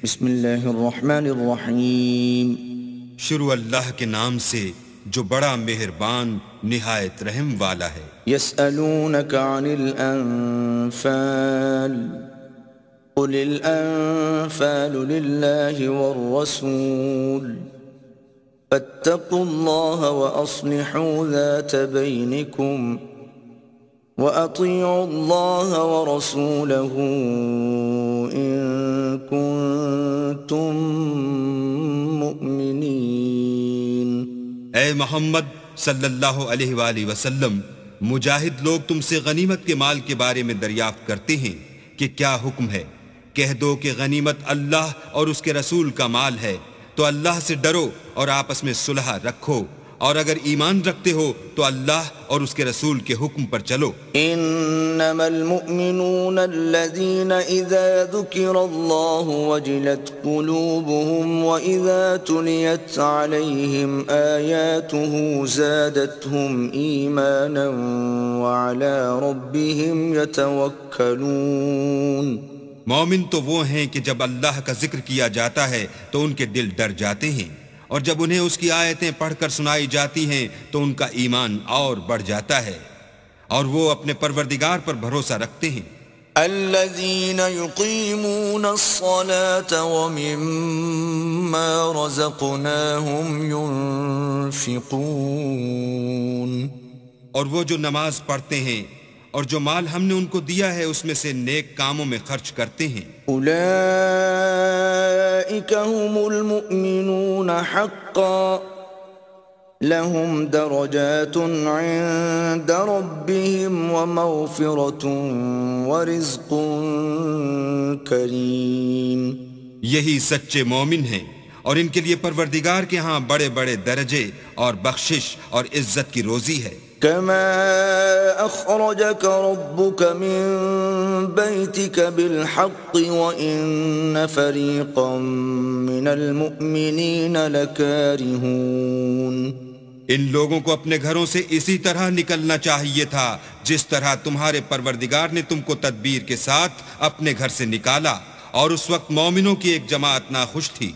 بسم اللہ الرحمن الرحیم۔ شروع اللہ کے نام سے جو بڑا مہربان نہایت رحم والا ہے۔ یسألونک عن الانفال قل الانفال للہ والرسول فاتقوا اللہ واصلحوا ذات بینکم وَأَطِيعُوا اللَّهَ وَرَسُولَهُ إِن كُنتُم مُّؤْمِنِينَ۔ اے محمد صلی اللہ علیہ وآلہ وسلم، مجاہد لوگ تم سے غنیمت کے مال کے بارے میں دریافت کرتے ہیں کہ کیا حکم ہے۔ کہہ دو کہ غنیمت اللہ اور اس کے رسول کا مال ہے، تو اللہ سے ڈرو اور آپس میں صلح رکھو، اور اگر ایمان رکھتے ہو تو اللہ اور اس کے رسول کے حکم پر چلو۔ انما المؤمنون الذين اذا ذكر الله وجلت قلوبهم واذا تليت عليهم آياته زادتهم ايمانا وعلى ربهم يتوكلون۔ مومن تو وہ ہیں کہ جب اللہ کا ذکر کیا جاتا ہے تو ان کے دل ڈر جاتے ہیں، اور جب انہیں اس کی آیتیں پڑھ کر سنائی جاتی ہیں تو ان کا ایمان اور بڑھ جاتا ہے، اور وہ اپنے پروردگار پر بھروسہ رکھتے ہیں۔ الذين يقيمون الصلاة ومما رزقناهم ينفقون۔ اور وہ جو نماز پڑھتے ہیں اور جو مال ہم نے ان کو دیا ہے اس میں سے نیک کاموں میں خرچ کرتے ہیں۔ اولئک هم المؤمنون حقا لهم درجات عند ربهم ومغفرة ورزق کریم۔ یہی سچے مومن ہیں، اور ان کے لیے پروردگار کے ہاں بڑے بڑے درجے اور بخشش اور عزت کی روزی ہے۔ كما أخرجك ربك من بيتك بالحق وإن فريقا من المؤمنين لكارهون۔ ان لوگوں کو اپنے گھروں سے اسی طرح نکلنا چاہیے تھا جس طرح تمہارے پروردگار نے تم کو تدبیر کے ساتھ اپنے گھر سے نکالا، اور اس وقت مومنوں کی ایک جماعت ناخوش تھی۔